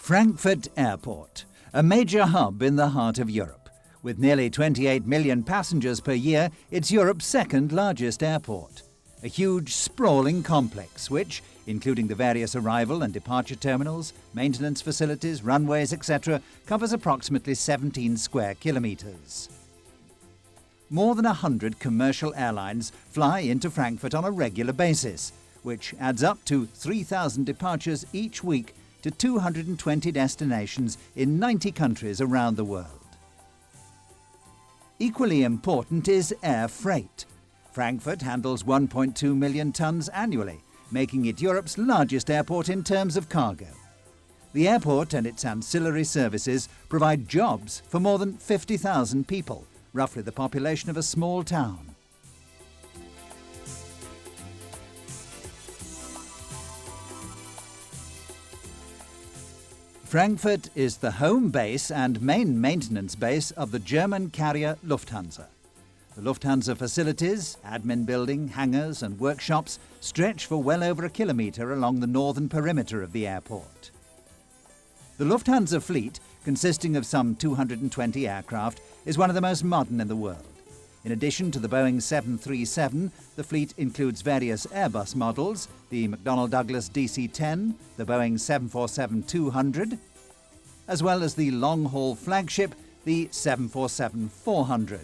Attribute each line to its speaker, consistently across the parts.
Speaker 1: Frankfurt Airport, a major hub in the heart of Europe. With nearly 28 million passengers per year, it's Europe's second largest airport. A huge, sprawling complex which, including the various arrival and departure terminals, maintenance facilities, runways, etc., covers approximately 17 square kilometres. More than 100 commercial airlines fly into Frankfurt on a regular basis, which adds up to 3,000 departures each week to 220 destinations in 90 countries around the world. Equally important is air freight. Frankfurt handles 1.2 million tonnes annually, making it Europe's largest airport in terms of cargo. The airport and its ancillary services provide jobs for more than 50,000 people, roughly the population of a small town. Frankfurt is the home base and main maintenance base of the German carrier Lufthansa. The Lufthansa facilities, admin building, hangars and workshops stretch for well over a kilometre along the northern perimeter of the airport. The Lufthansa fleet, consisting of some 220 aircraft, is one of the most modern in the world. In addition to the Boeing 737, the fleet includes various Airbus models, the McDonnell Douglas DC-10, the Boeing 747-200, as well as the long-haul flagship, the 747-400.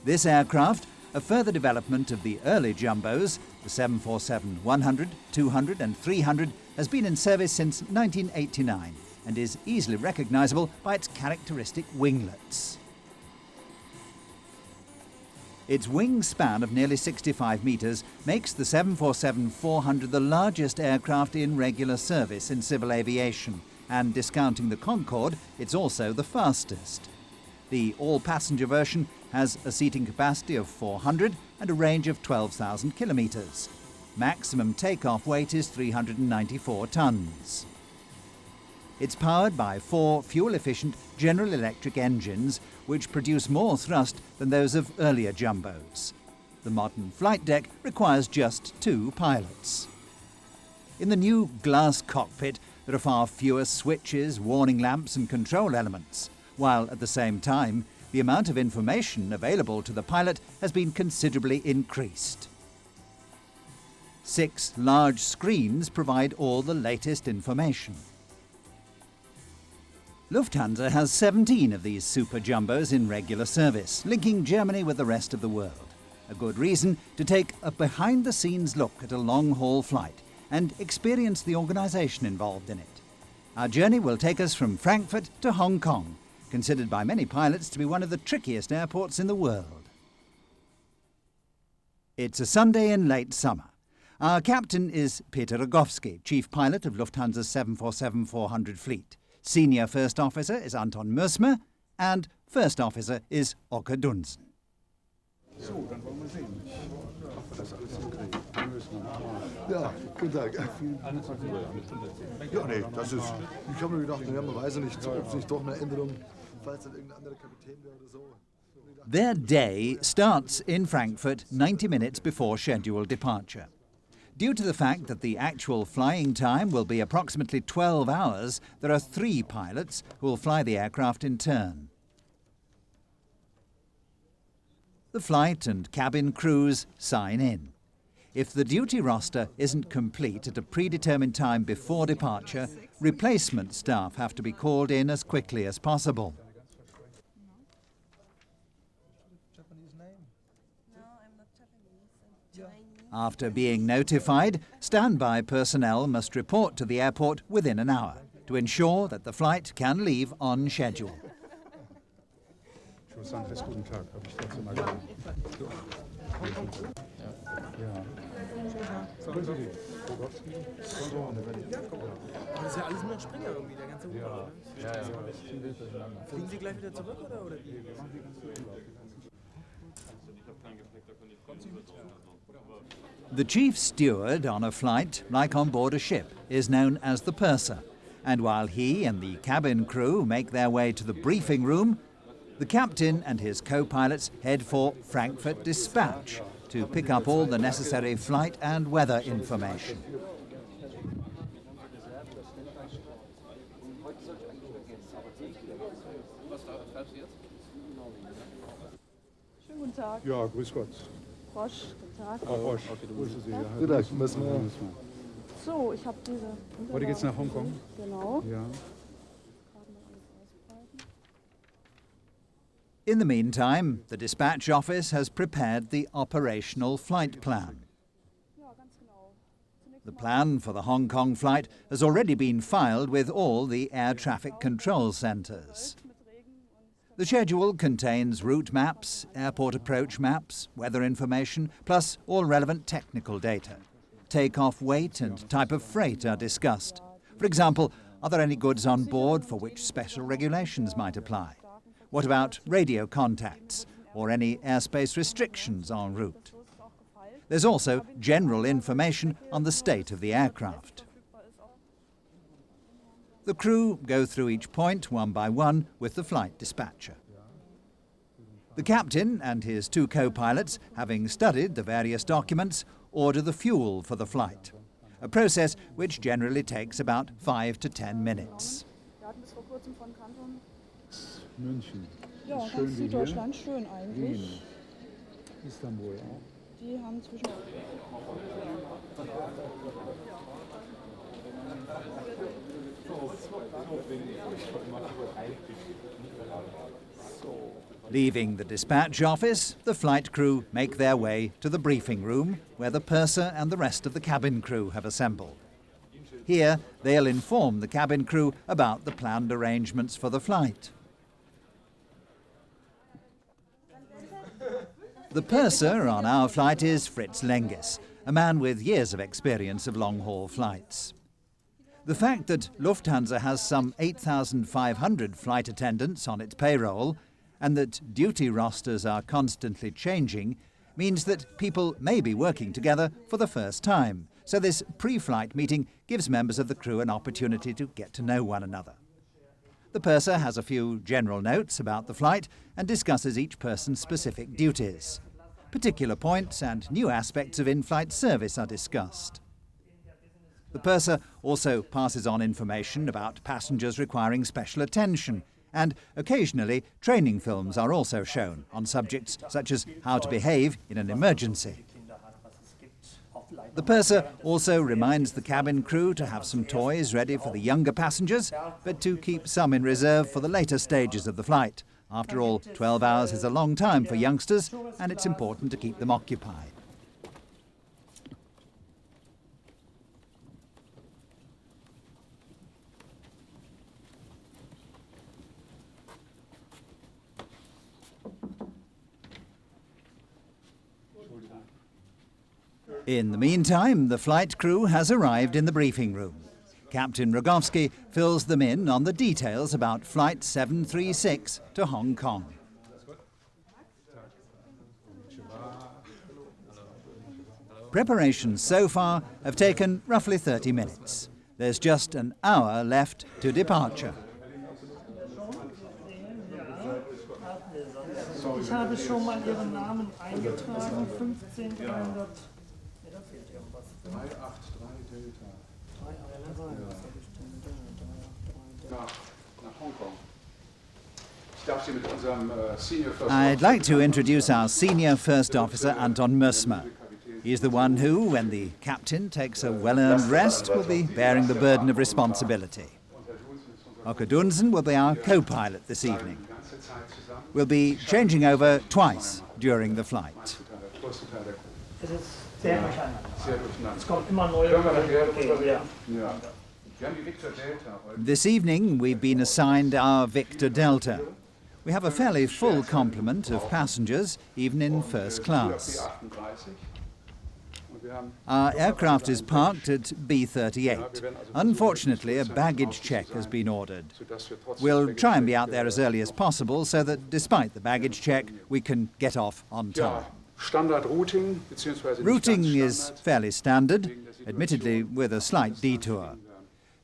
Speaker 1: This aircraft, a further development of the early jumbos, the 747-100, 200 and 300, has been in service since 1989 and is easily recognizable by its characteristic winglets. Its wingspan of nearly 65 meters makes the 747-400 the largest aircraft in regular service in civil aviation, and discounting the Concorde, it's also the fastest. The all-passenger version has a seating capacity of 400 and a range of 12,000 kilometers. Maximum takeoff weight is 394 tons. It's powered by 4 fuel-efficient General Electric engines which produce more thrust than those of earlier jumbos. The modern flight deck requires just 2 pilots. In the new glass cockpit, there are far fewer switches, warning lamps and control elements, while at the same time, the amount of information available to the pilot has been considerably increased. 6 large screens provide all the latest information. Lufthansa has 17 of these super jumbos in regular service, linking Germany with the rest of the world. A good reason to take a behind-the-scenes look at a long-haul flight and experience the organisation involved in it. Our journey will take us from Frankfurt to Hong Kong, considered by many pilots to be one of the trickiest airports in the world. It's a Sunday in late summer. Our captain is Peter Rogowski, chief pilot of Lufthansa's 747-400 fleet. Senior First Officer is Anton Mürsmer and First Officer is Oke Dunsen.
Speaker 2: Ja, guten Tag. Ja, nee, das ist. Ich habe mir gedacht, naja, man weiß ja nicht, ob es nicht doch eine Änderung, falls dann irgendein anderer Kapitän wäre oder so.
Speaker 1: Their day starts in Frankfurt 90 minutes before scheduled departure. Due to the fact that the actual flying time will be approximately 12 hours, there are 3 pilots who will fly the aircraft in turn. The flight and cabin crews sign in. If the duty roster isn't complete at a predetermined time before departure, replacement staff have to be called in as quickly as possible. After being notified, standby personnel must report to the airport within an hour to ensure that the flight can leave on schedule.
Speaker 3: Das ist ja alles nur noch Springer irgendwie, der ganze Urlaub. Fliegen Sie gleich wieder zurück oder wie?
Speaker 1: The chief steward on a flight, like on board a ship, is known as the purser, and while he and the cabin crew make their way to the briefing room, the captain and his co-pilots head for Frankfurt Dispatch to pick up all the necessary flight and weather information.
Speaker 4: Schönen guten Tag.
Speaker 5: Ja, grüß Gott.
Speaker 4: Roche, guten Tag.
Speaker 5: Frau Roche, grüße Sie. Ja,
Speaker 2: Guten Tag, müssen wir.
Speaker 4: So, ich habe diese
Speaker 5: Heute geht's nach Hongkong?
Speaker 4: Genau.
Speaker 5: Ja.
Speaker 1: In the meantime, the dispatch office has prepared the operational flight plan.
Speaker 4: Ja, ganz genau.
Speaker 1: The plan for the Hong Kong flight has already been filed with all the air traffic control centres. The schedule contains route maps, airport approach maps, weather information, plus all relevant technical data. Takeoff weight and type of freight are discussed. For example, are there any goods on board for which special regulations might apply? What about radio contacts or any airspace restrictions en route? There's also general information on the state of the aircraft. The crew go through each point one by one with the flight dispatcher. The captain and his two co-pilots, having studied the various documents, order the fuel for the flight, a process which generally takes about 5 to 10 minutes.
Speaker 4: Wir hatten bis vor kurzem von Kanton.
Speaker 5: München.
Speaker 4: Ja,
Speaker 5: Ist schön
Speaker 4: ganz
Speaker 5: wie hier.
Speaker 4: Süddeutschland, schön eigentlich.
Speaker 5: Wien. Istanbul auch.
Speaker 4: Die haben zwischen.
Speaker 1: Leaving the dispatch office, the flight crew make their way to the briefing room where the purser and the rest of the cabin crew have assembled. Here, they'll inform the cabin crew about the planned arrangements for the flight. The purser on our flight is Fritz Lengis, a man with years of experience of long-haul flights. The fact that Lufthansa has some 8,500 flight attendants on its payroll and that duty rosters are constantly changing means that people may be working together for the first time. So this pre-flight meeting gives members of the crew an opportunity to get to know one another. The purser has a few general notes about the flight and discusses each person's specific duties. Particular points and new aspects of in-flight service are discussed. The purser also passes on information about passengers requiring special attention, and occasionally training films are also shown on subjects such as how to behave in an emergency. The purser also reminds the cabin crew to have some toys ready for the younger passengers, but to keep some in reserve for the later stages of the flight. After all, 12 hours is a long time for youngsters, and it's important to keep them occupied. In the meantime, the flight crew has arrived in the briefing room. Captain Rogowski fills them in on the details about Flight 736 to Hong Kong. Preparations so far have taken roughly 30 minutes. There's just an hour left to departure.
Speaker 6: Ich habe schon mal Ihren Namen eingetragen, 15300. Nee, da fehlt irgendwas.
Speaker 5: 383 Delta.
Speaker 6: 383.
Speaker 5: Nach Hongkong. Ich darf Sie mit unserem Senior First
Speaker 1: I'd like to introduce our senior first officer, Anton Mössmer. He's the one who, when the captain takes a well-earned rest, will be bearing the burden of responsibility. Oke Dunsen will be our co-pilot this evening. We'll be changing over twice during the flight.
Speaker 6: Es ist sehr durcheinander. Es kommt immer neue. Ja.
Speaker 5: Wir haben die Victor Delta heute.
Speaker 1: This evening we've been assigned our Victor Delta. We have a fairly full complement of passengers, even in first class. Our aircraft is parked at B38. Unfortunately, a baggage check has been ordered. We'll try and be out there as early as possible so that despite the baggage check, we can get off on time.
Speaker 5: Standard routing, beziehungsweise
Speaker 1: Routing
Speaker 5: nicht ganz
Speaker 1: is
Speaker 5: Standard.
Speaker 1: fairly standard, admittedly with a slight detour.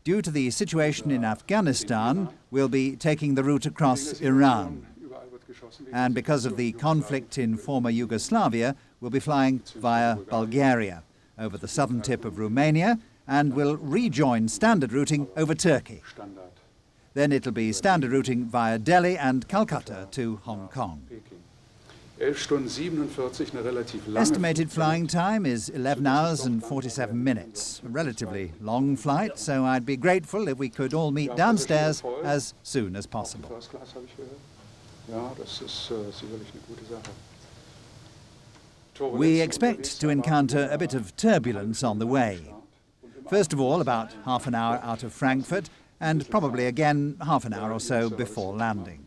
Speaker 1: Due to the situation in Afghanistan, we'll be taking the route across Iran.
Speaker 5: Überall wird geschossen.
Speaker 1: And because of the conflict in former Yugoslavia, we'll be flying via Bulgaria, over the southern tip of Romania, and will rejoin standard routing over Turkey.
Speaker 5: Standard.
Speaker 1: Then it'll be standard routing via Delhi and Calcutta to Hong Kong.
Speaker 5: Peking. 11 Stunden 47, eine relativ lange
Speaker 1: Estimated flying time is 11 hours and 47 minutes. A relatively long flight, so I'd be grateful if we could all meet downstairs as soon as possible.
Speaker 5: First Class habe ich gehört. Ja, das ist sicherlich eine gute Sache.
Speaker 1: We expect to encounter a bit of turbulence on the way. First of all, about half an hour out of Frankfurt, and probably again half an hour or so before landing.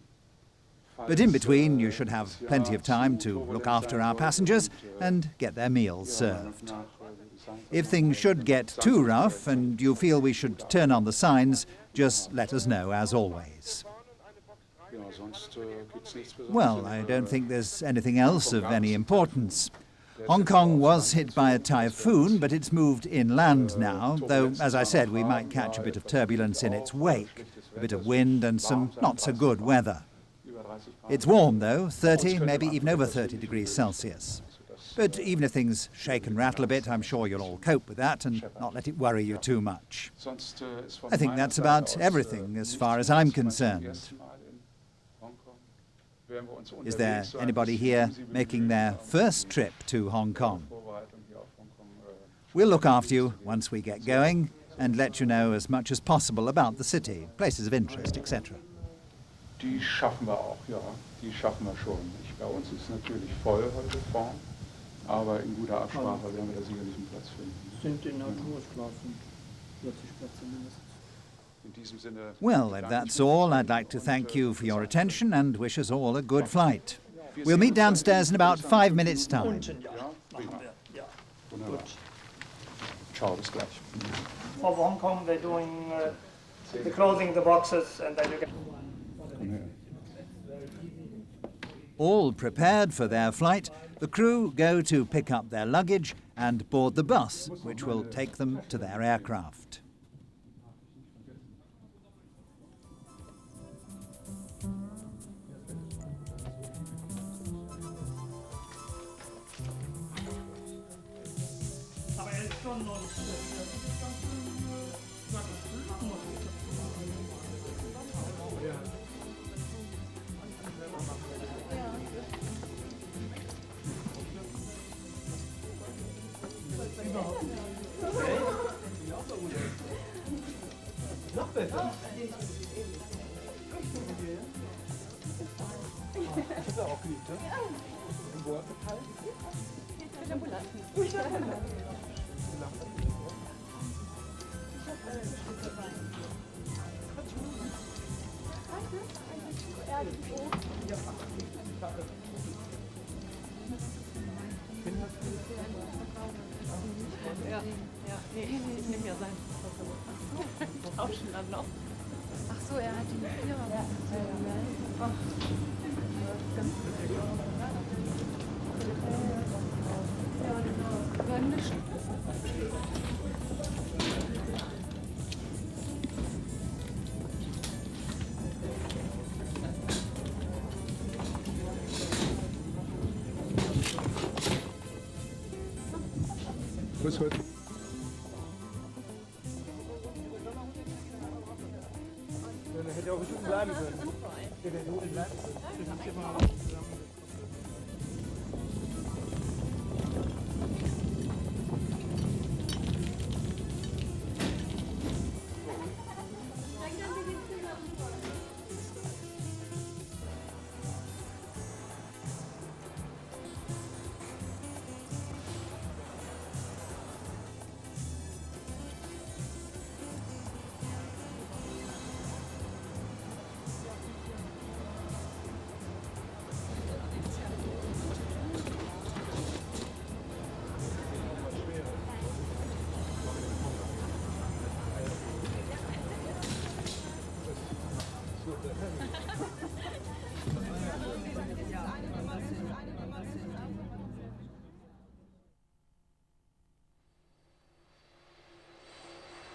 Speaker 1: But in between, you should have plenty of time to look after our passengers and get their meals served. If things should get too rough and you feel we should turn on the signs, just let us know as always.
Speaker 5: Ja, sonst gibt's nichts Besonderes.
Speaker 1: Well, I don't think there's anything else of any importance. Hong Kong was hit by a typhoon, but it's moved inland now, though, as I said, we might catch a bit of turbulence in its wake, a bit of wind and some not so good weather. It's warm, though, 30, maybe even over 30 degrees Celsius. But even if things shake and rattle a bit, I'm sure you'll all cope with that and not let it worry you too much.
Speaker 5: Sonst ist von
Speaker 1: I think
Speaker 5: meiner
Speaker 1: that's
Speaker 5: Seite
Speaker 1: about
Speaker 5: aus,
Speaker 1: everything as
Speaker 5: nichts
Speaker 1: far as I'm
Speaker 5: Besonderes. Mein
Speaker 1: concerned.
Speaker 5: erstes Mal in Hongkong. Während wir uns
Speaker 1: Is there
Speaker 5: unterwegs so ein
Speaker 1: anybody
Speaker 5: bisschen
Speaker 1: here
Speaker 5: intensive
Speaker 1: making
Speaker 5: Bewegung
Speaker 1: their
Speaker 5: haben,
Speaker 1: first trip to Hong Kong?
Speaker 5: Vorbereitung hier auf Hongkong,
Speaker 1: We'll look after you once we get going and let you know as much as possible about the city, places of interest, etc.
Speaker 5: Die schaffen wir auch, ja. Die schaffen wir schon. Bei uns ist es natürlich voll heute vorn, aber in guter Absprache werden wir da sicherlich einen Platz finden.
Speaker 6: Sind in Naturklassen 40 Plätze mindestens.
Speaker 5: In diesem Sinne.
Speaker 1: Well, if that's all, I'd like to thank you for your attention and wish us all a good flight. We'll meet downstairs in about 5 minutes' time.
Speaker 6: Unten, ja. Machen wir. Ja.
Speaker 5: Wunderbar. Ciao, bis gleich.
Speaker 6: For Hong Kong, they're doing, they're closing the boxes and then you get...
Speaker 1: All prepared for their flight, the crew go to pick up their luggage and board the bus, which will take them to their aircraft.
Speaker 6: Aber 11 Stunden und...
Speaker 7: Ja, nee, ich nehme ja sein. Tauschen dann noch. Ach so, er hat die Vierer. Ja. Ach.
Speaker 5: Grüß Gott.
Speaker 3: Dann hätte er auch unten bleiben können. Hätte er unten bleiben können.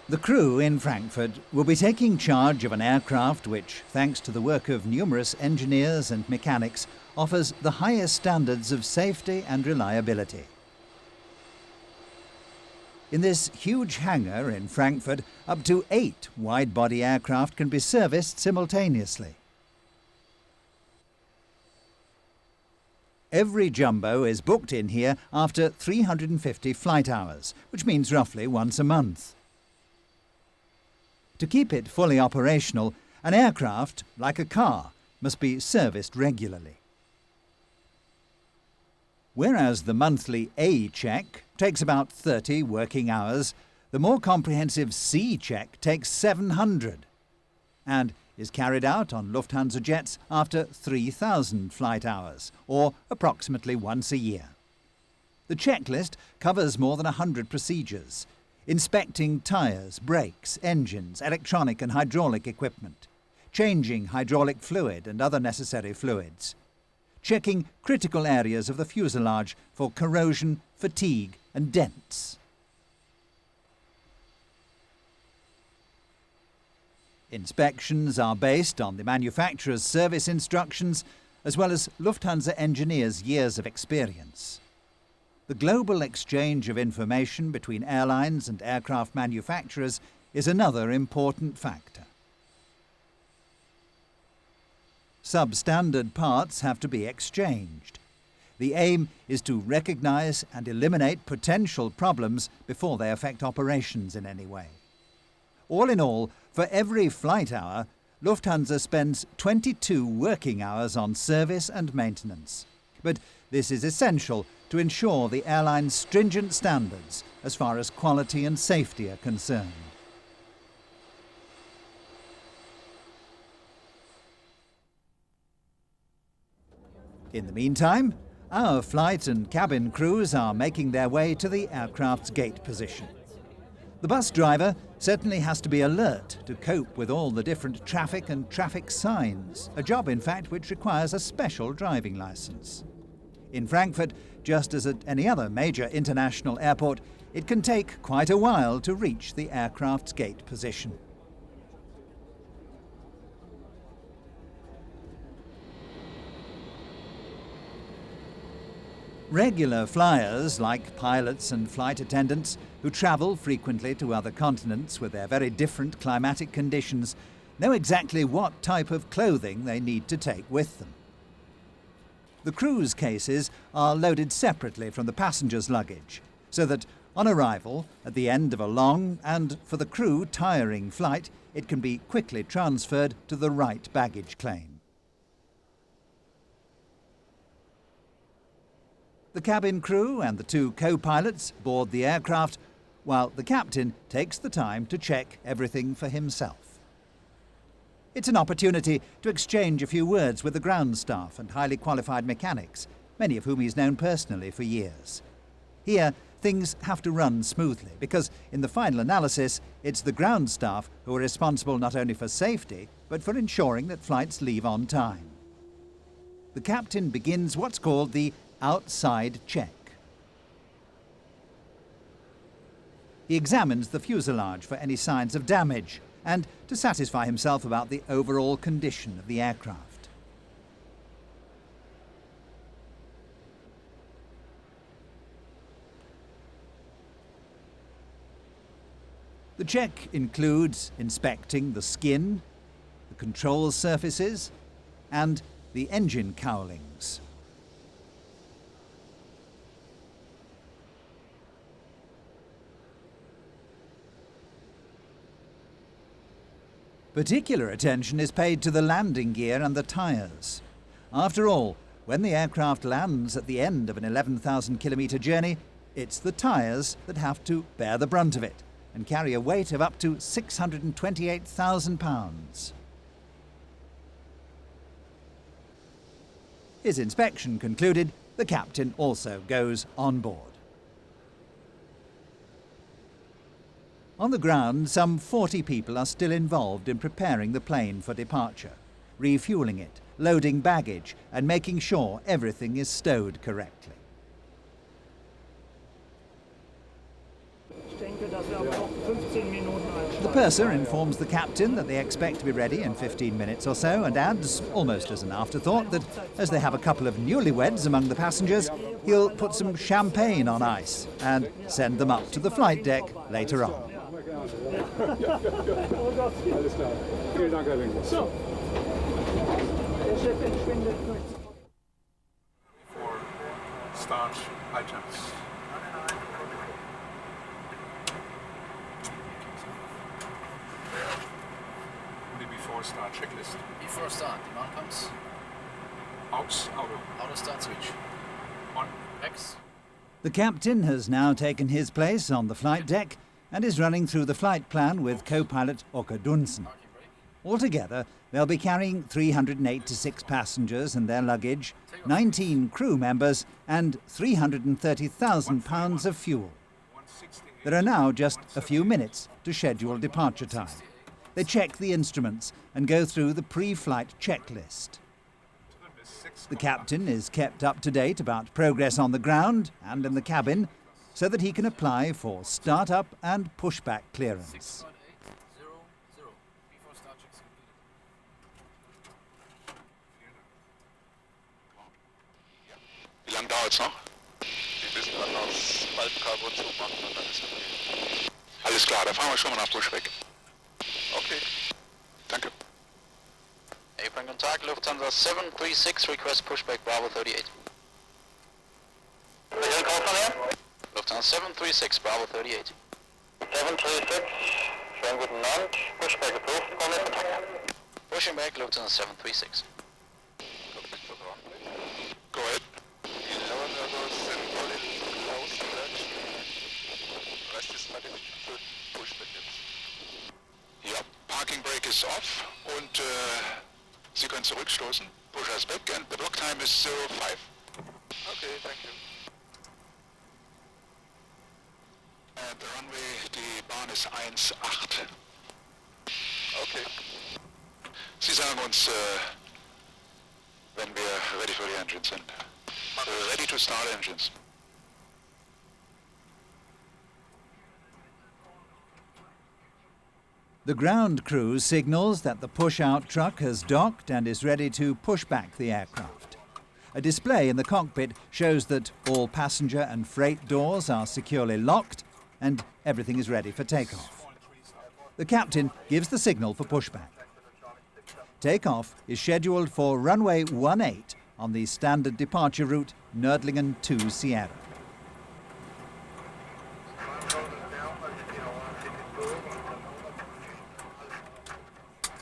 Speaker 1: The crew in Frankfurt will be taking charge of an aircraft which, thanks to the work of numerous engineers and mechanics, offers the highest standards of safety and reliability. In this huge hangar in Frankfurt, up to 8 wide-body aircraft can be serviced simultaneously. Every jumbo is booked in here after 350 flight hours, which means roughly once a month. To keep it fully operational, an aircraft, like a car, must be serviced regularly. Whereas the monthly A check takes about 30 working hours, the more comprehensive C check takes 700 and is carried out on Lufthansa jets after 3,000 flight hours, or approximately once a year. The checklist covers more than 100 procedures, inspecting tyres, brakes, engines, electronic and hydraulic equipment, changing hydraulic fluid and other necessary fluids, checking critical areas of the fuselage for corrosion, fatigue and dents. Inspections are based on the manufacturer's service instructions as well as Lufthansa engineers' years of experience. The global exchange of information between airlines and aircraft manufacturers is another important factor. Substandard parts have to be exchanged. The aim is to recognise and eliminate potential problems before they affect operations in any way. All in all, for every flight hour, Lufthansa spends 22 working hours on service and maintenance. But this is essential to ensure the airline's stringent standards as far as quality and safety are concerned. In the meantime, our flight and cabin crews are making their way to the aircraft's gate position. The bus driver certainly has to be alert to cope with all the different traffic and traffic signs, a job in fact which requires a special driving licence. In Frankfurt, just as at any other major international airport, it can take quite a while to reach the aircraft's gate position. Regular flyers, like pilots and flight attendants, who travel frequently to other continents with their very different climatic conditions, know exactly what type of clothing they need to take with them. The crew's cases are loaded separately from the passenger's luggage, so that on arrival, at the end of a long and, for the crew, tiring flight, it can be quickly transferred to the right baggage claim. The cabin crew and the 2 co-pilots board the aircraft, while the captain takes the time to check everything for himself. It's an opportunity to exchange a few words with the ground staff and highly qualified mechanics, many of whom he's known personally for years. Here, things have to run smoothly because, in the final analysis, it's the ground staff who are responsible not only for safety, but for ensuring that flights leave on time. The captain begins what's called the outside check. He examines the fuselage for any signs of damage and to satisfy himself about the overall condition of the aircraft. The check includes inspecting the skin, the control surfaces, and the engine cowlings. Particular attention is paid to the landing gear and the tyres. After all, when the aircraft lands at the end of an 11,000-kilometre journey, it's the tyres that have to bear the brunt of it and carry a weight of up to 628,000 pounds. His inspection concluded, the captain also goes on board. On the ground, some 40 people are still involved in preparing the plane for departure, refueling it, loading baggage, and making sure everything is stowed correctly.
Speaker 6: Ich denke, dass wir aber noch 15 Minuten
Speaker 1: The purser informs the captain that they expect to be ready in 15 minutes or so and adds, almost as an afterthought, that as they have a couple of newlyweds among the passengers, he'll put some champagne on ice and send them up to the flight deck later on.
Speaker 5: Alles klar. Vielen Dank, Herr Wenzel.
Speaker 6: So. Der Chef entschwindet kurz.
Speaker 5: For start items. Only before start checklist.
Speaker 8: Before start, demand pumps.
Speaker 5: Aux, Auto.
Speaker 8: Auto start switch.
Speaker 5: On.
Speaker 8: X.
Speaker 1: The captain has now taken his place on the flight deck and is running through the flight plan with co-pilot Oke Dunsen.
Speaker 8: Parking brake.
Speaker 1: Altogether, they'll be carrying 386 passengers and their luggage, 19 crew members and 330,000 pounds of fuel. There are now just a few minutes to schedule departure time. They check the instruments and go through the pre-flight checklist. The captain is kept up to date about progress on the ground and in the cabin so that he can apply for start-up and pushback clearance.
Speaker 8: 6.800. Before start checks completed.
Speaker 9: Wie lange dauert's noch? Wir müssen dann aufs Balkans zumachen und dann ist okay. Alles klar, da fahren wir schon mal nach Pushback. Okay. Danke.
Speaker 8: Apron contact, Lufthansa 736, request pushback Bravo 38. Lufthansa 736, Bravo 38.
Speaker 9: 736, schönen guten Abend. Pushback approved, comment.
Speaker 8: Pushing back, Lufthansa 736.
Speaker 9: Go ahead. 11 others in solid close direction. Rest is ready to pushback jetzt. Ja, parking brake is off und Sie können zurückstoßen. Push us back and the block time is 05. Okay, thank you. And the runway, die Bahn ist 18. Okay. Sie sagen uns, wenn wir ready for the engines sind. Ready to start engines.
Speaker 1: The ground crew signals that the push-out truck has docked and is ready to push back the aircraft. A display in the cockpit shows that all passenger and freight doors are securely locked and everything is ready for takeoff. The captain gives the signal for pushback. Takeoff is scheduled for runway 18 on the standard departure route Nördlingen to Sierra.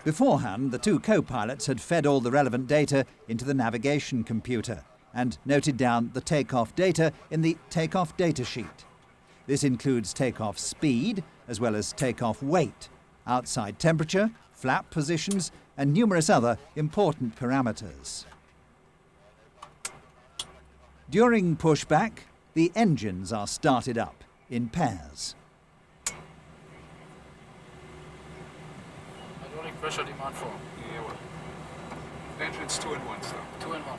Speaker 1: Beforehand, the two co-pilots had fed all the relevant data into the navigation computer and noted down the takeoff data in the takeoff data sheet. This includes takeoff speed, as well as takeoff weight, outside temperature, flap positions, and numerous other important parameters. During pushback, the engines are started up in pairs.
Speaker 8: Hydraulic pressure demand 4.
Speaker 5: Jawohl. Engines 2 and 1, sir.
Speaker 8: 2 and 1.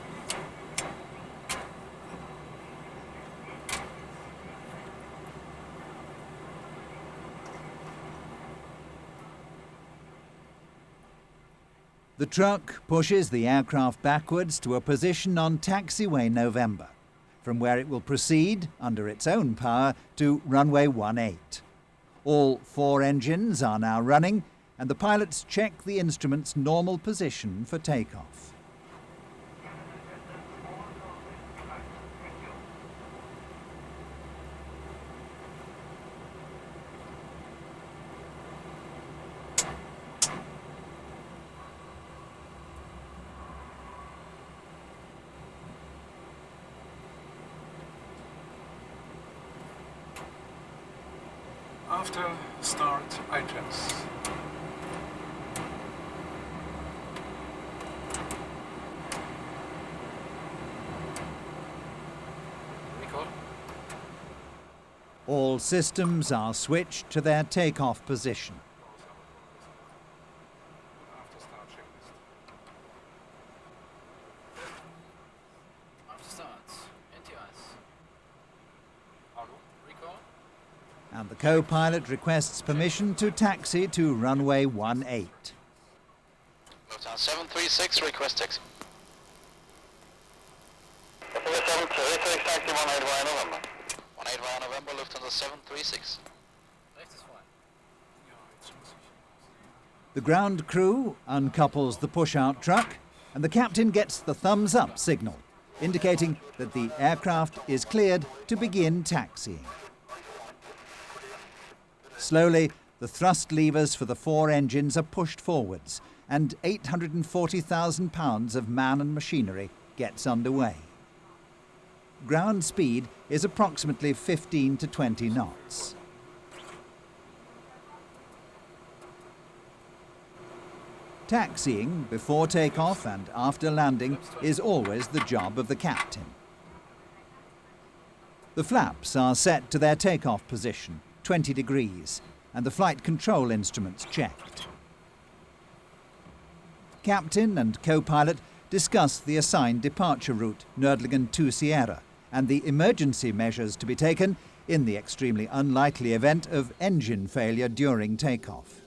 Speaker 1: The truck pushes the aircraft backwards to a position on taxiway November, from where it will proceed, under its own power, to runway 18. All 4 engines are now running, and the pilots check the instrument's normal position for takeoff.
Speaker 5: After start items.
Speaker 8: Record.
Speaker 1: All systems are switched to their takeoff position.
Speaker 5: After start checklist.
Speaker 8: After start. NTIs.
Speaker 5: Auto.
Speaker 8: Record.
Speaker 1: and the co-pilot requests permission to taxi to runway 18.
Speaker 8: Lufthansa 736, request taxi.
Speaker 9: Lufthansa 736, taxi 18 via November.
Speaker 8: 18 via November, Lufthansa 736.
Speaker 1: The ground crew uncouples the push-out truck and the captain gets the thumbs-up signal, indicating that the aircraft is cleared to begin taxiing. Slowly, the thrust levers for the 4 engines are pushed forwards and 840,000 pounds of man and machinery gets underway. Ground speed is approximately 15 to 20 knots. Taxiing before takeoff and after landing is always the job of the captain. The flaps are set to their takeoff position, 20 degrees, and the flight control instruments checked. Captain and co-pilot discuss the assigned departure route, Nördlingen to Sierra, and the emergency measures to be taken in the extremely unlikely event of engine failure during takeoff.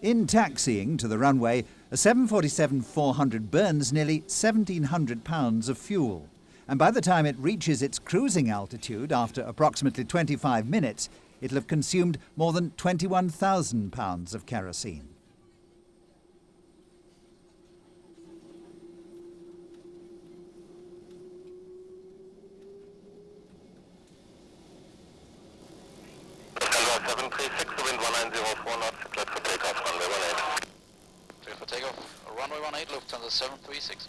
Speaker 1: In taxiing to the runway, a 747-400 burns nearly 1,700 pounds of fuel, and by the time it reaches its cruising altitude after approximately 25 minutes, it'll have consumed more than 21,000 pounds of kerosene.
Speaker 9: Lufthansa 736, wind 1904 knots, cleared for takeoff, runway 18.
Speaker 8: Cleared for takeoff, runway 18, Lufthansa 736.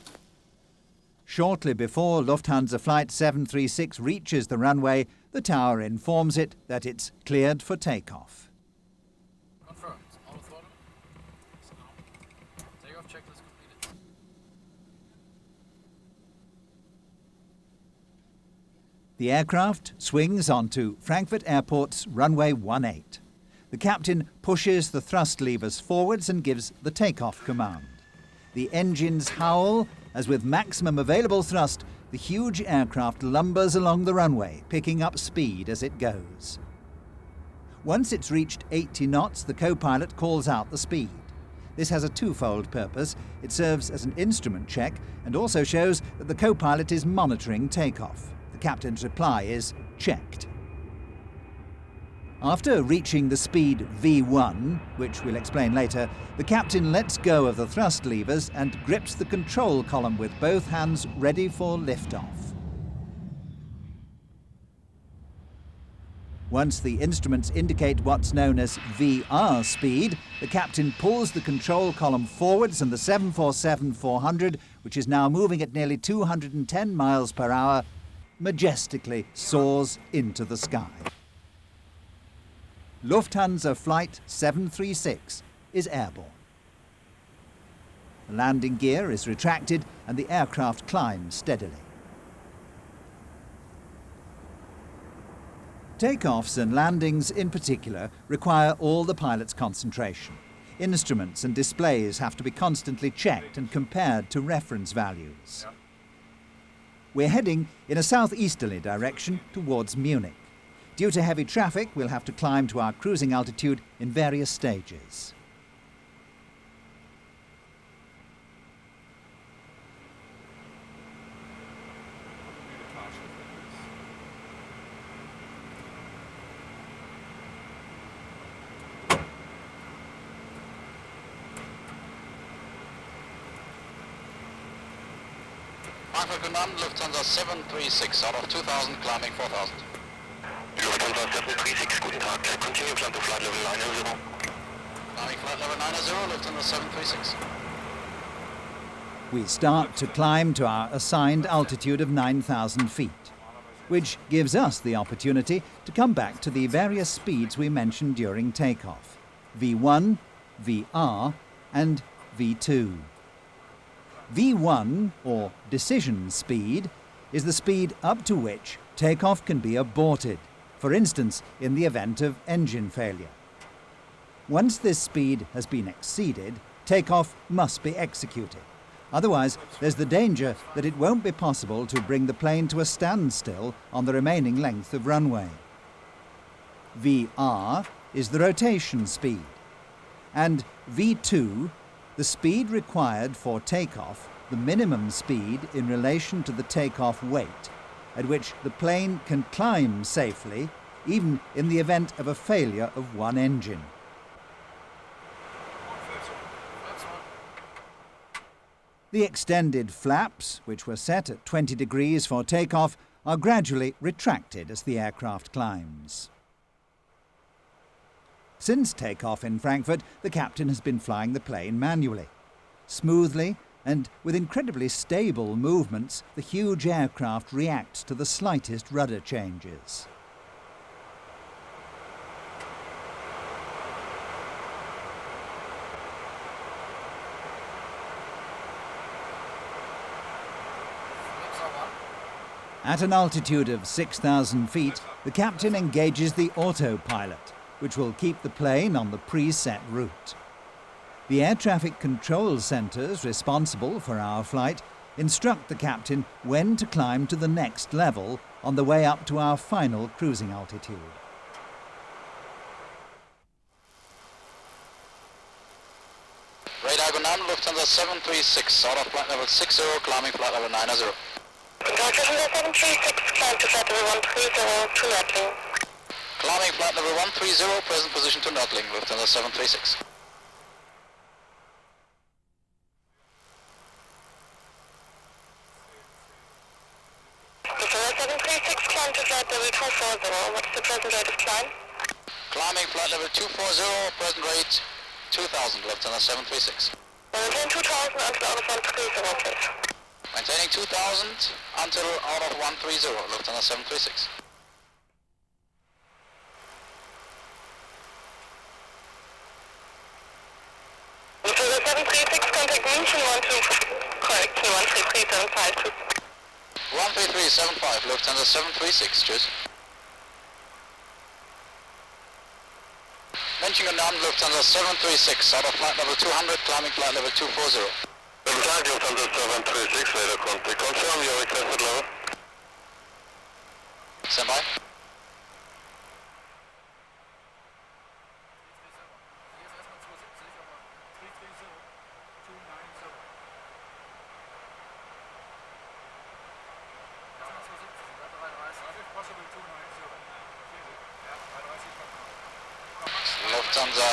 Speaker 1: Shortly before Lufthansa Flight 736 reaches the runway, the tower informs it that it's cleared for takeoff.
Speaker 3: Confirmed. Auto throttle. Takeoff checklist completed.
Speaker 1: The aircraft swings onto Frankfurt Airport's runway 18. The captain pushes the thrust levers forwards and gives the takeoff command. The engines howl as with maximum available thrust, the huge aircraft lumbers along the runway, picking up speed as it goes. Once it's reached 80 knots, the co-pilot calls out the speed. This has a twofold purpose. It serves as an instrument check and also shows that the co-pilot is monitoring takeoff. The captain's reply is checked. After reaching the speed V1, which we'll explain later, the captain lets go of the thrust levers and grips the control column with both hands ready for liftoff. Once the instruments indicate what's known as VR speed, the captain pulls the control column forwards and the 747-400, which is now moving at nearly 210 miles per hour, majestically soars into the sky. Lufthansa Flight 736 is airborne. The landing gear is retracted and the aircraft climbs steadily. Takeoffs and landings in particular require all the pilot's concentration. Instruments and displays have to be constantly checked and compared to reference values. We're heading in a southeasterly direction towards Munich. Due to heavy traffic, we'll have to climb to our cruising altitude in various stages.
Speaker 8: Frankfurt Command, Lufthansa 736, out of 2,000, climbing 4,000.
Speaker 9: Lufthansa 736, guten Tag. Continue plan to flight level 90.
Speaker 8: Climbing flight level 90, Lufthansa 736.
Speaker 1: We start to climb to our assigned altitude of 9,000 feet, which gives us the opportunity to come back to the various speeds we mentioned during takeoff: V1, VR, and V2. V1, or decision speed, is the speed up to which takeoff can be aborted, for instance, in the event of engine failure. Once this speed has been exceeded, takeoff must be executed. Otherwise, there's the danger that it won't be possible to bring the plane to a standstill on the remaining length of runway. VR is the rotation speed, and V2, the speed required for takeoff, the minimum speed in relation to the takeoff weight, at which the plane can climb safely, even in the event of a failure of one engine. The extended flaps, which were set at 20 degrees for takeoff, are gradually retracted as the aircraft climbs. Since takeoff in Frankfurt, the captain has been flying the plane manually. Smoothly and with incredibly stable movements, the huge aircraft reacts to the slightest rudder changes. At an altitude of 6,000 feet, the captain engages the Autopilot, which will keep the plane on the preset route. The air traffic control centres responsible for our flight instruct the captain when to climb to the next level on the way up to our final cruising altitude.
Speaker 8: Radar Gunam, Lufthansa 736, out of flight level 60, climbing flight level 90.
Speaker 10: Lufthansa 736, climb to flight level 130 to Nördling.
Speaker 8: Climbing flight level 130, present position to Nördling, Lufthansa 736.
Speaker 10: Lufthansa 736, climb to flight level 240, what's the present rate of climb?
Speaker 8: Climbing flight level 240, present rate 2000, Lufthansa 736.
Speaker 10: Maintain 2000 until out of 130, please.
Speaker 8: Maintaining 2000 until out of 130, Lufthansa 736.
Speaker 10: Lufthansa 736, contact München 12, correction 133.752.
Speaker 8: 13375, Lufthansa 736, tschüss. München Gunam, Lufthansa 736, out of flight level 200, climbing flight level 240.
Speaker 9: Contact Lufthansa 736, radar contact. Confirm your requested level.
Speaker 8: Stand by. Lufthansa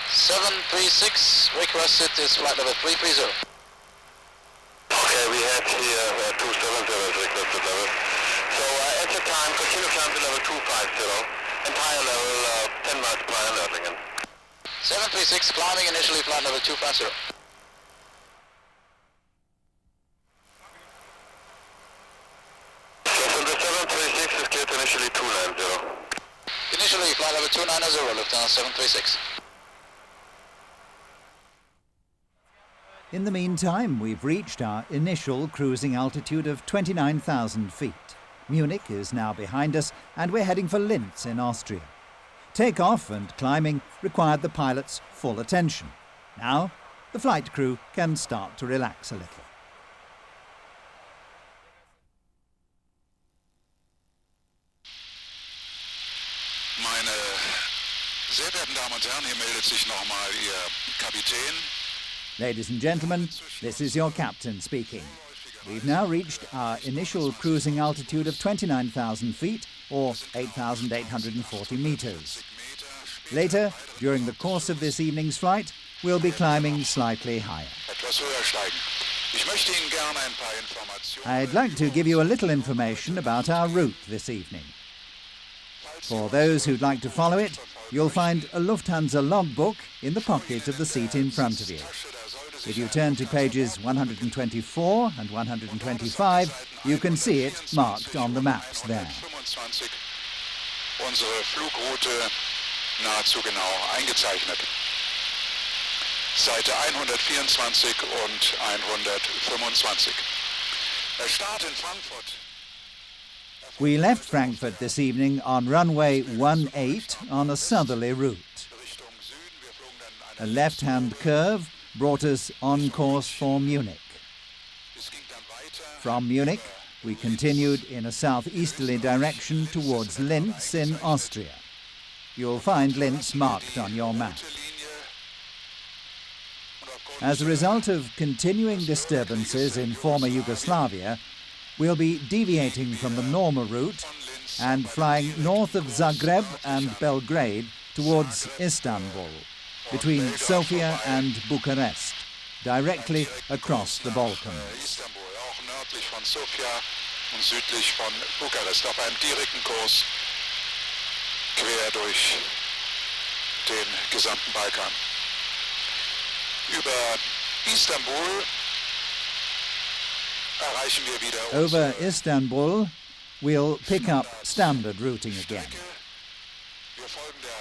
Speaker 8: 736 requested is flight level 330.
Speaker 9: Okay, we have here 270 requested level. So at the time, continue climb to level 250, entire level 10 miles prior Nördlingen.
Speaker 8: 736 climbing initially flight level 250.
Speaker 9: Lufthansa 736 is cleared initially 290.
Speaker 8: Initially flight level 290, Lufthansa 736.
Speaker 1: In the meantime, we've reached our initial cruising altitude of 29,000 feet. Munich is now behind us, and we're heading for Linz in Austria. Takeoff and climbing required the pilot's full attention. Now, the flight crew can start to relax a little.
Speaker 9: Meine sehr verehrten Damen und Herren, hier meldet sich nochmal Ihr Kapitän.
Speaker 1: Ladies and gentlemen, this is your captain speaking. We've now reached our initial cruising altitude of 29,000 feet, or 8,840 meters. Later, during the course of this evening's flight, we'll be climbing slightly higher. I'd like to give you a little information about our route this evening. For those who'd like to follow it, you'll find a Lufthansa logbook in the pocket of the seat in front of you. If you turn to pages 124 and 125, you can see it marked on the maps there.
Speaker 9: Unsere Flugroute nahezu genau eingezeichnet. Seite 124 und 125. Der Start in Frankfurt.
Speaker 1: We left Frankfurt this evening on runway 18 on a southerly route. A left-hand curve brought us on course for Munich. From Munich, we continued in a southeasterly direction towards Linz in Austria. you'll find Linz marked on your map. As a result of continuing disturbances in former Yugoslavia, we'll be deviating from the normal route and flying north of Zagreb and Belgrade towards Istanbul, between Sofia and Bucharest, directly across the Balkans.
Speaker 9: Nördlich von Sofia und südlich von Bukarest auf einem direkten Kurs quer durch den gesamten Balkan. Über Istanbul erreichen wir wieder
Speaker 1: Over Istanbul, we'll pick up standard routing again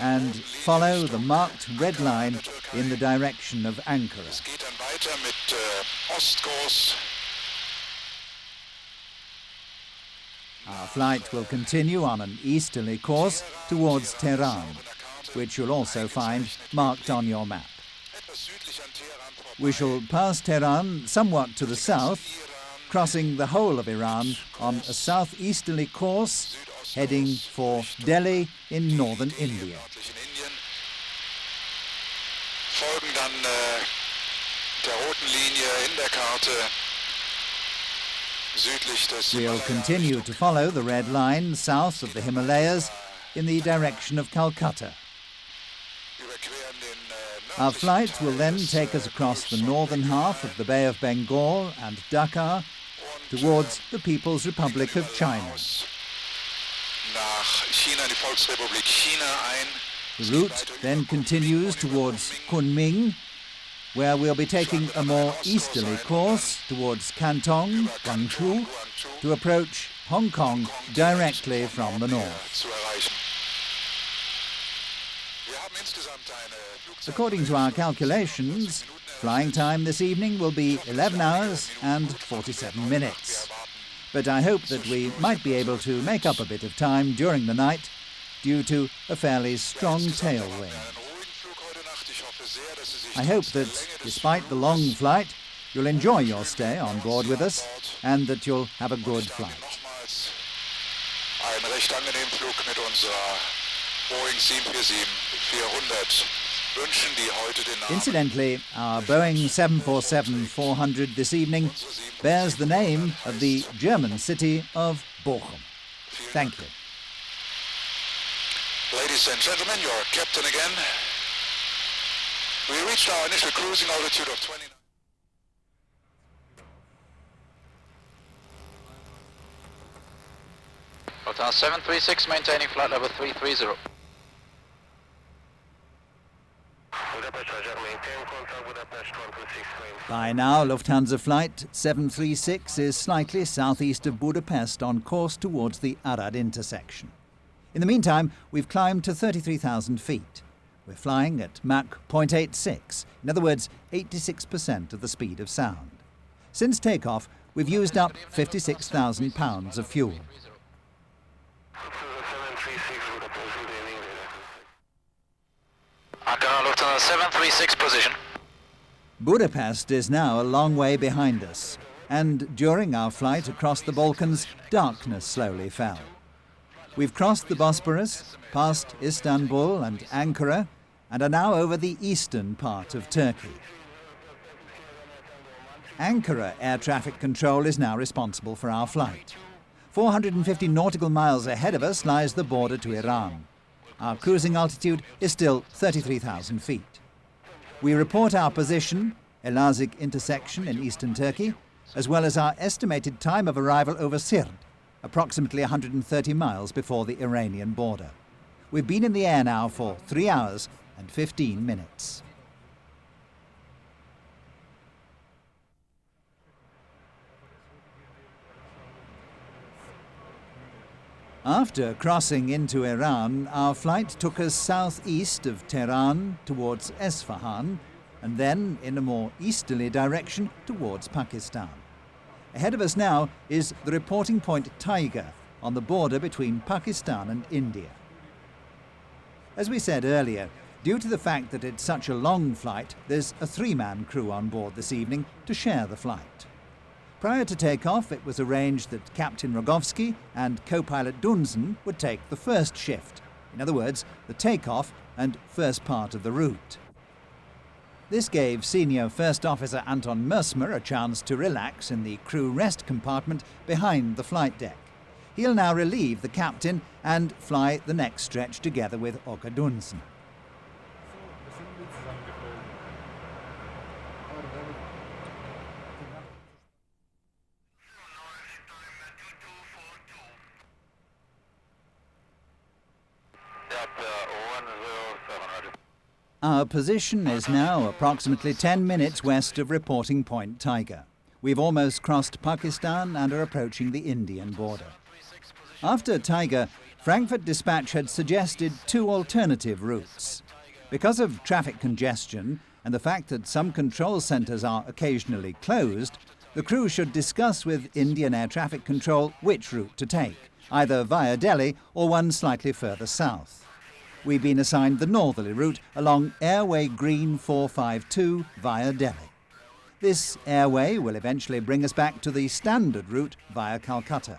Speaker 1: and follow the marked red line in the direction of Ankara.
Speaker 9: Es geht dann weiter mit Ostkurs.
Speaker 1: Our flight will continue on an easterly course towards Tehran, which you'll also find marked on your map. We shall pass Tehran somewhat to the south, crossing the whole of Iran on a southeasterly course, heading for Delhi in northern India.
Speaker 9: Folgen dann der roten Linie in der Karte südlich des
Speaker 1: We'll continue to follow the red line south of the Himalayas in the direction of Calcutta. Our flight will then take us across the northern half of the Bay of Bengal and Dhaka towards the People's Republic of China.
Speaker 9: Nach China, die Volksrepublik China ein.
Speaker 1: The route then continues towards Kunming, where we'll be taking a more easterly course towards Canton, Guangzhou, to approach Hong Kong directly from the north. According to our calculations, flying time this evening will be 11 hours and 47 minutes. But I hope that we might be able to make up a bit of time during the night due to a fairly strong tailwind. I hope that, despite the long flight, you'll enjoy your stay on board with us and that you'll have a good flight.
Speaker 9: Ein recht angenehmen Flug mit unserer Boeing 747-400 wünschen, die heute den Namen.
Speaker 1: Incidentally, our Boeing 747-400 this evening bears the name of the German city of Bochum. Thank you.
Speaker 9: Ladies and gentlemen, your captain again. We reached our initial cruising altitude of 29.
Speaker 8: Hotel 736, maintaining flight level 330.
Speaker 1: By now, Lufthansa flight 736 is slightly southeast of Budapest on course towards the Arad intersection. In the meantime, we've climbed to 33,000 feet. We're flying at Mach 0.86, in other words, 86% of the speed of sound. Since takeoff, we've used up 56,000 pounds of fuel.
Speaker 8: Ankara Lufthansa 736 position.
Speaker 1: Budapest is now a long way behind us, and during our flight across the Balkans, darkness slowly fell. We've crossed the Bosporus, past Istanbul and Ankara, and are now over the eastern part of Turkey. Ankara Air Traffic Control is now responsible for our flight. 450 nautical miles ahead of us lies the border to Iran. Our cruising altitude is still 33,000 feet. We report our position, Elazig intersection in eastern Turkey, as well as our estimated time of arrival over Sird, approximately 130 miles before the Iranian border. We've been in the air now for 3 hours and 15 minutes. After crossing into Iran, our flight took us southeast of Tehran towards Esfahan, and then in a more easterly direction towards Pakistan. Ahead of us now is the reporting point Tiger on the border between Pakistan and India. As we said earlier, due to the fact that it's such a long flight, there's a 3-man crew on board this evening to share the flight. Prior to takeoff, it was arranged that Captain Rogowski and co-pilot Dunsen would take the first shift, In other words, the takeoff and first part of the route. This gave Senior First Officer Anton Mersmer a chance to relax in the crew rest compartment behind the flight deck. He'll now relieve the captain and fly the next stretch together with Åke Dunsen. Our position is now approximately 10 minutes west of reporting point Tiger. We've almost crossed Pakistan and are approaching the Indian border. After Tiger, Frankfurt Dispatch had suggested 2 alternative routes. Because of traffic congestion and the fact that some control centres are occasionally closed, the crew should discuss with Indian Air Traffic Control which route to take, either via Delhi or one slightly further south. We've been assigned the northerly route along Airway Green 452 via Delhi. This airway will eventually bring us back to the standard route via Calcutta.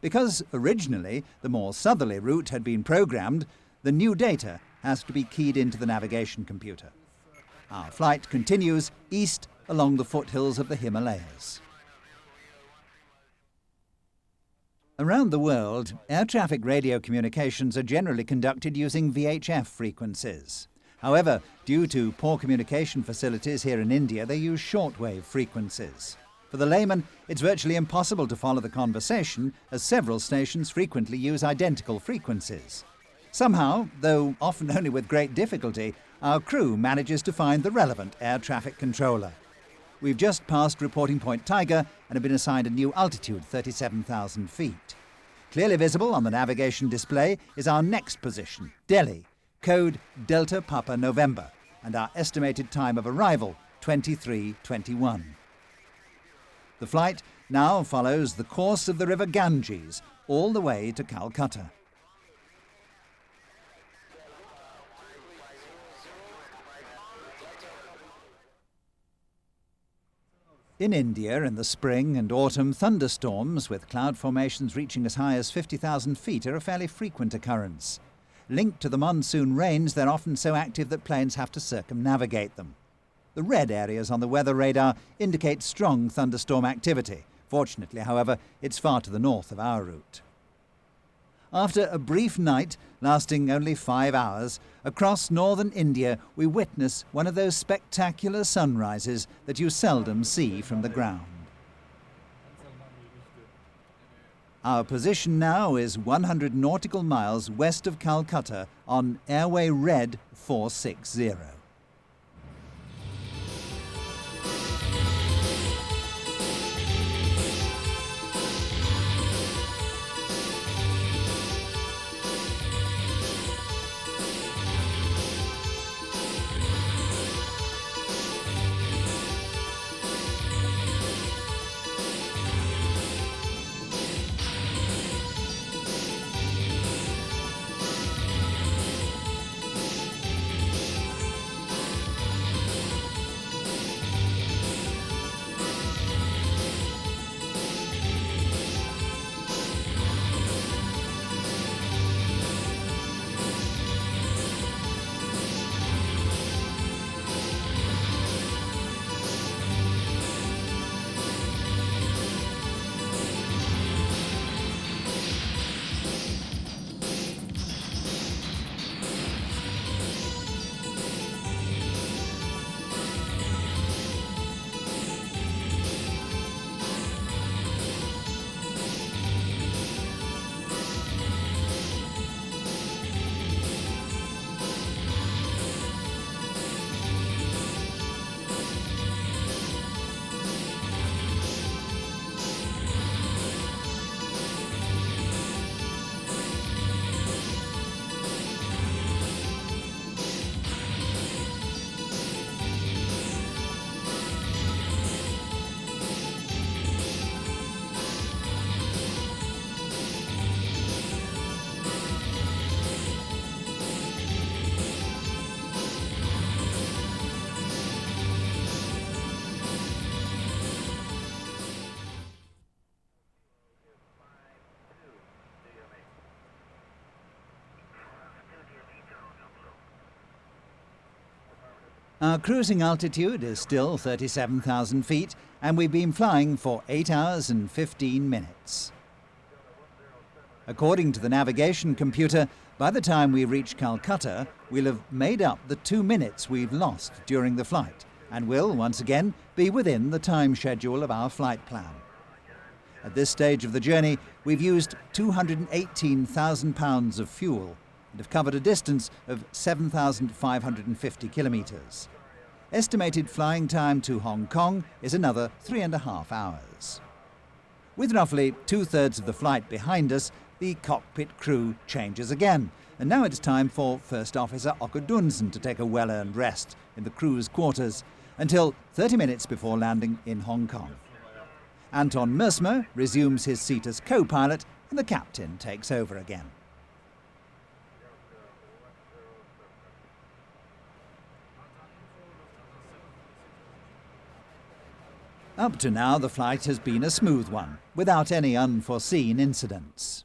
Speaker 1: Because originally the more southerly route had been programmed, the new data has to be keyed into the navigation computer. Our flight continues east along the foothills of the Himalayas. Around the world, air traffic radio communications are generally conducted using VHF frequencies. However, due to poor communication facilities here in India, they use shortwave frequencies. For the layman, it's virtually impossible to follow the conversation, as several stations frequently use identical frequencies. Somehow, though often only with great difficulty, our crew manages to find the relevant air traffic controller. We've just passed reporting point Tiger and have been assigned a new altitude, 37,000 feet. Clearly visible on the navigation display is our next position, Delhi, code Delta Papa November, and our estimated time of arrival, 23:21. The flight now follows the course of the river Ganges all the way to Calcutta. In India, in the spring and autumn, thunderstorms with cloud formations reaching as high as 50,000 feet are a fairly frequent occurrence. Linked to the monsoon rains, they're often so active that planes have to circumnavigate them. The red areas on the weather radar indicate strong thunderstorm activity. Fortunately, however, it's far to the north of our route. After a brief night, lasting only 5 hours, across northern India we witness one of those spectacular sunrises that you seldom see from the ground. Our position now is 100 nautical miles west of Calcutta on Airway Red 460. Our cruising altitude is still 37,000 feet, and we've been flying for 8 hours and 15 minutes. According to the navigation computer, by the time we reach Calcutta, we'll have made up the 2 minutes we've lost during the flight, and will, once again, be within the time schedule of our flight plan. At this stage of the journey, we've used 218,000 pounds of fuel and have covered a distance of 7,550 kilometres. Estimated flying time to Hong Kong is another 3.5 hours. With roughly 2/3 of the flight behind us, the cockpit crew changes again, and now it's time for First Officer Okke Dunsen to take a well-earned rest in the crew's quarters until 30 minutes before landing in Hong Kong. Anton Mersmer resumes his seat as co-pilot, and the captain takes over again. Up to now, the flight has been a smooth one, without any unforeseen incidents.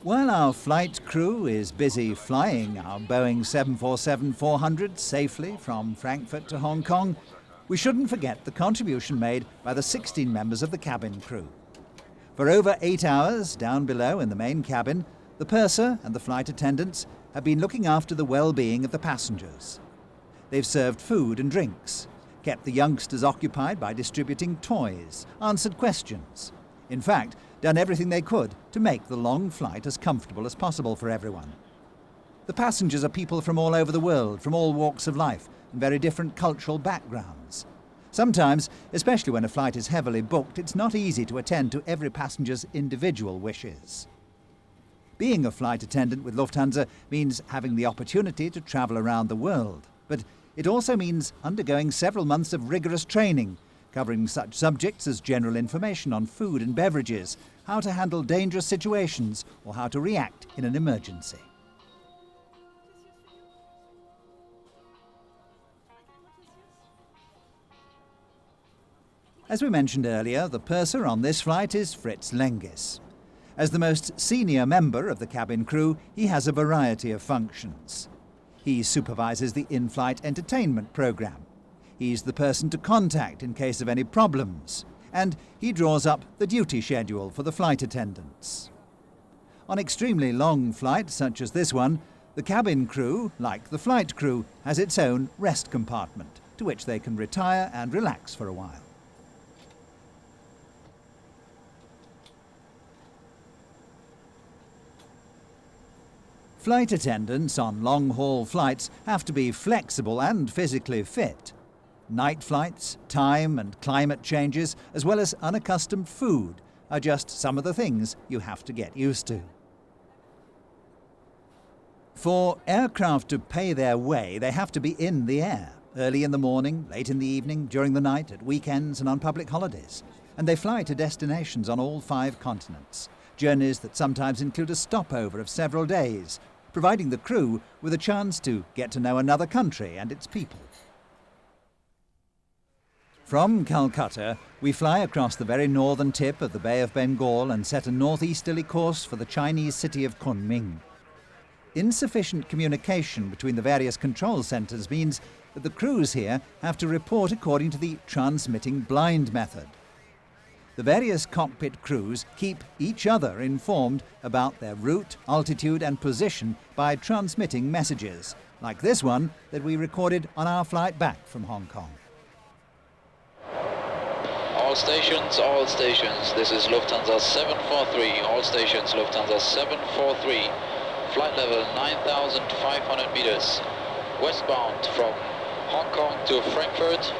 Speaker 1: While our flight crew is busy flying our Boeing 747-400 safely from Frankfurt to Hong Kong, we shouldn't forget the contribution made by the 16 members of the cabin crew. For over 8 hours, down below in the main cabin, the purser and the flight attendants have been looking after the well-being of the passengers. They've served food and drinks, kept the youngsters occupied by distributing toys, answered questions. In fact, done everything they could to make the long flight as comfortable as possible for everyone. The passengers are people from all over the world, from all walks of life, and very different cultural backgrounds. Sometimes, especially when a flight is heavily booked, it's not easy to attend to every passenger's individual wishes. Being a flight attendant with Lufthansa means having the opportunity to travel around the world, but it also means undergoing several months of rigorous training, covering such subjects as general information on food and beverages, how to handle dangerous situations, or how to react in an emergency. As we mentioned earlier, the purser on this flight is Fritz Lengis. As the most senior member of the cabin crew, he has a variety of functions. He supervises the in-flight entertainment program. He's the person to contact in case of any problems, and he draws up the duty schedule for the flight attendants. On extremely long flights such as this one, the cabin crew, like the flight crew, has its own rest compartment to which they can retire and relax for a while. Flight attendants on long-haul flights have to be flexible and physically fit. Night flights, time and climate changes, as well as unaccustomed food, are just some of the things you have to get used to. For aircraft to pay their way, they have to be in the air, early in the morning, late in the evening, during the night, at weekends and on public holidays. And they fly to destinations on all 5 continents, journeys that sometimes include a stopover of several days, providing the crew with a chance to get to know another country and its people. From Calcutta, we fly across the very northern tip of the Bay of Bengal and set a northeasterly course for the Chinese city of Kunming. Insufficient communication between the various control centres means that the crews here have to report according to the transmitting blind method. The various cockpit crews keep each other informed about their route, altitude and position by transmitting messages, like this one that we recorded on our flight back from Hong Kong.
Speaker 8: All stations, this is Lufthansa 743, all stations Lufthansa 743, flight level 9,500 meters, westbound from Hong Kong to Frankfurt,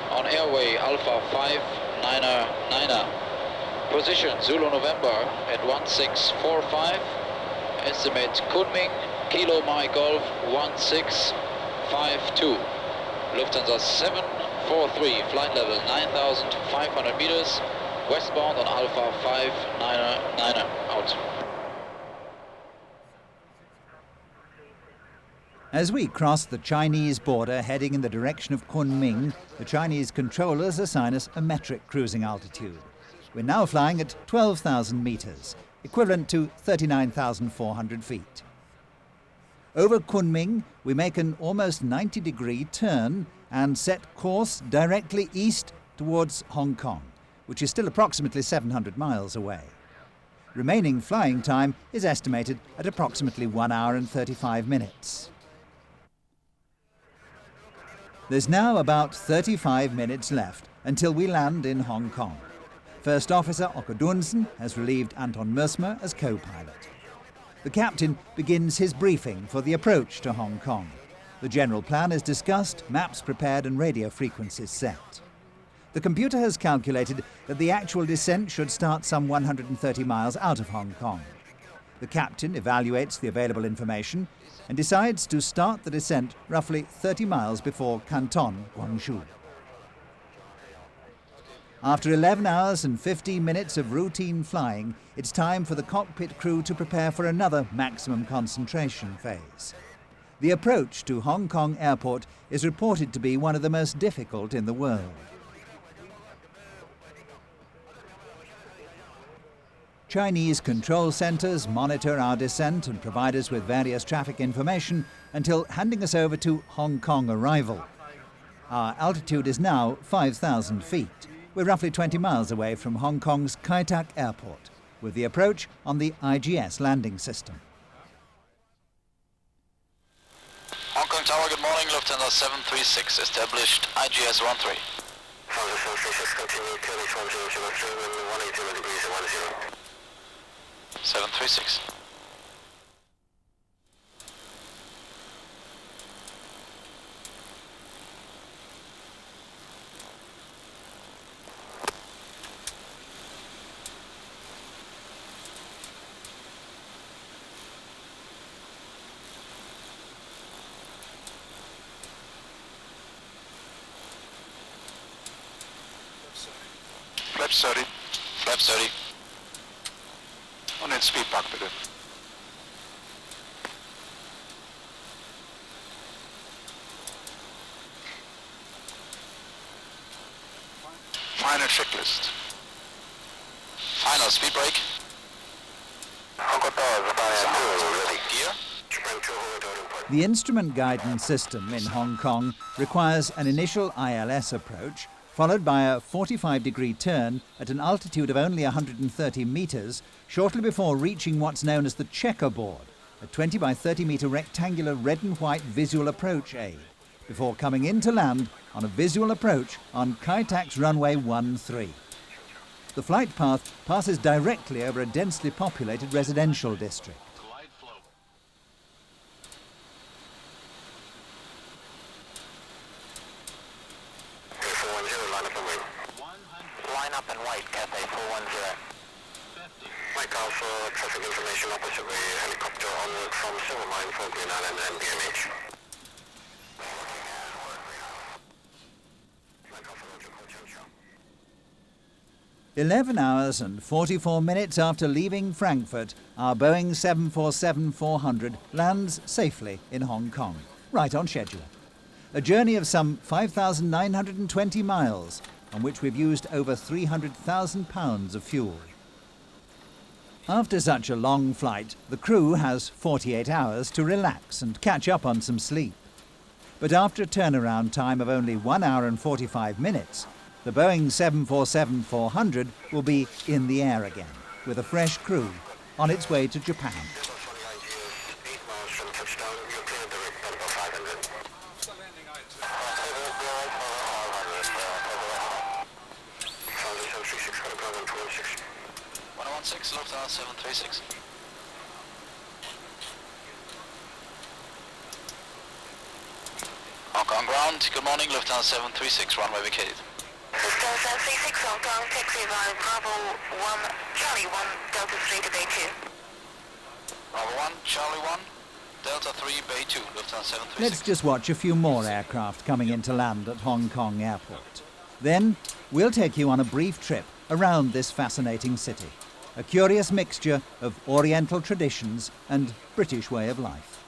Speaker 8: on airway Alpha 599er, position Zulu November at 1645, estimate Kunming, Kilo My Golf 1652, Lufthansa 743, flight level 9,500 meters, westbound on Alpha 599er, out.
Speaker 1: As we cross the Chinese border heading in the direction of Kunming, the Chinese controllers assign us a metric cruising altitude. We're now flying at 12,000 meters, equivalent to 39,400 feet. Over Kunming, we make an almost 90-degree turn and set course directly east towards Hong Kong, which is still approximately 700 miles away. Remaining flying time is estimated at approximately 1 hour and 35 minutes. There's now about 35 minutes left until we land in Hong Kong. First Officer Okke Dunsen has relieved Anton Mersmer as co-pilot. The captain begins his briefing for the approach to Hong Kong. The general plan is discussed, maps prepared and radio frequencies set. The computer has calculated that the actual descent should start some 130 miles out of Hong Kong. The captain evaluates the available information and decides to start the descent roughly 30 miles before Canton, Guangzhou. After 11 hours and 15 minutes of routine flying, it's time for the cockpit crew to prepare for another maximum concentration phase. The approach to Hong Kong Airport is reported to be one of the most difficult in the world. Chinese control centres monitor our descent and provide us with various traffic information until handing us over to Hong Kong arrival. Our altitude is now 5,000 feet. We're roughly 20 miles away from Hong Kong's Kai Tak Airport, with the approach on the IGS landing system.
Speaker 8: Hong Kong Tower, good morning, Lufthansa 736, established IGS 13. 736. Flaps 30. Flaps 30. Und den Speedpark bitte. Final checklist. Final speed brake. Gear.
Speaker 1: The instrument guidance system in Hong Kong requires an initial ILS approach, followed by a 45-degree turn at an altitude of only 130 meters, shortly before reaching what's known as the checkerboard, a 20 by 30 meter rectangular red and white visual approach aid, before coming in to land on a visual approach on Kai Tak's runway 13. The flight path passes directly over a densely populated residential district.
Speaker 10: Line up and wait, Cathay 410. Mike Alpha, traffic information opposite the helicopter onward from Silvermine for Green Island and BMH. Mike Alpha, Roger, Hotel.
Speaker 1: 11 hours and 44 minutes after leaving Frankfurt, our Boeing 747-400 lands safely in Hong Kong, right on schedule. A journey of some 5,920 miles, on which we've used over 300,000 pounds of fuel. After such a long flight, the crew has 48 hours to relax and catch up on some sleep. But after a turnaround time of only 1 hour and 45 minutes, the Boeing 747-400 will be in the air again, with a fresh crew, on its way to Japan.
Speaker 8: Lufthansa 736. Hong Kong ground, good morning, Lufthansa 736, runway vacated.
Speaker 10: Lufthansa 736, Hong Kong, taxi via Bravo 1, Charlie 1, Delta 3 to Bay 2.
Speaker 8: Bravo 1, Charlie 1, Delta 3, Bay 2, Lufthansa 736.
Speaker 1: Let's just watch a few more aircraft coming in to land at Hong Kong Airport. Then we'll take you on a brief trip around this fascinating city. A curious mixture of Oriental traditions and British way of life.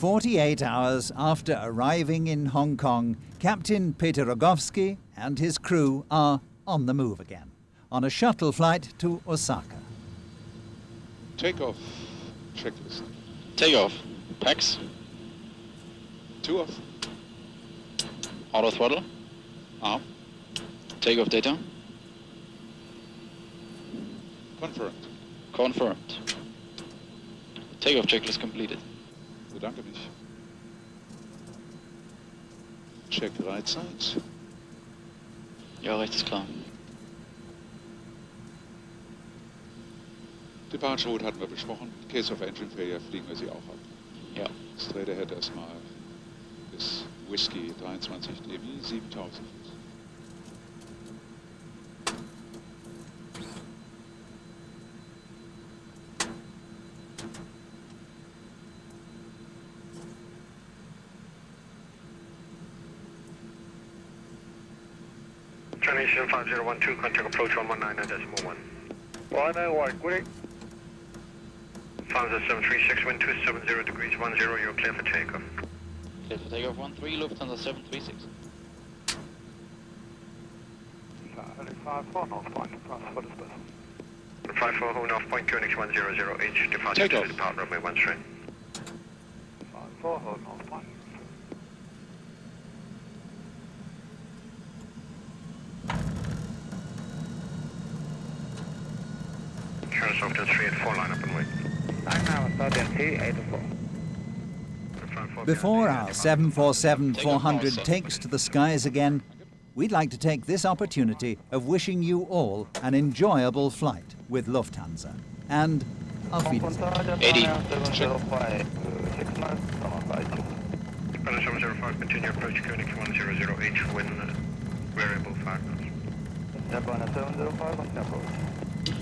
Speaker 1: 48 hours after arriving in Hong Kong, Captain Peter Rogowski and his crew are on the move again, on a shuttle flight to Osaka.
Speaker 5: Takeoff checklist.
Speaker 8: Takeoff. Pax.
Speaker 5: 2 off.
Speaker 8: Auto throttle.
Speaker 5: Arm.
Speaker 8: Takeoff data.
Speaker 5: Confirmed.
Speaker 8: Confirmed. Takeoff checklist completed.
Speaker 5: Bedanke mich. Check Reitzeit.
Speaker 8: Ja, rechts ist klar.
Speaker 5: Departure Route hatten wir besprochen. Case of Engine Failure fliegen wir sie auch ab.
Speaker 8: Ja.
Speaker 5: Straight ahead erstmal bis Whisky 23 dB 7000.
Speaker 10: Transition 5012, contact approach 119.1.
Speaker 9: 10 white, good.
Speaker 10: Lufthansa 736, wind 270 degrees 10, you're clear for takeoff.
Speaker 8: Clear for takeoff 13, Lufthansa 736.
Speaker 9: 54 north point, Frankfurt is better.
Speaker 10: 54 north point, QNX 100H, departure to depart runway 1 straight.
Speaker 9: 54 north point.
Speaker 10: Charles Software 3 and 4 line up and wait.
Speaker 1: Before our 747-400 takes to the skies again, we'd like to take this opportunity of wishing you all an enjoyable flight with Lufthansa. And auf Wiedersehen.
Speaker 8: 80.
Speaker 10: Pilot 705, continue approach QNX 100H, wind variable 5 knots.
Speaker 9: Japan 705 on approach.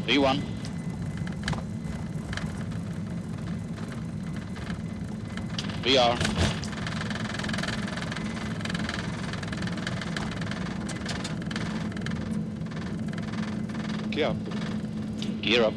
Speaker 8: V1. VR.
Speaker 5: Gear up.
Speaker 8: Gear up.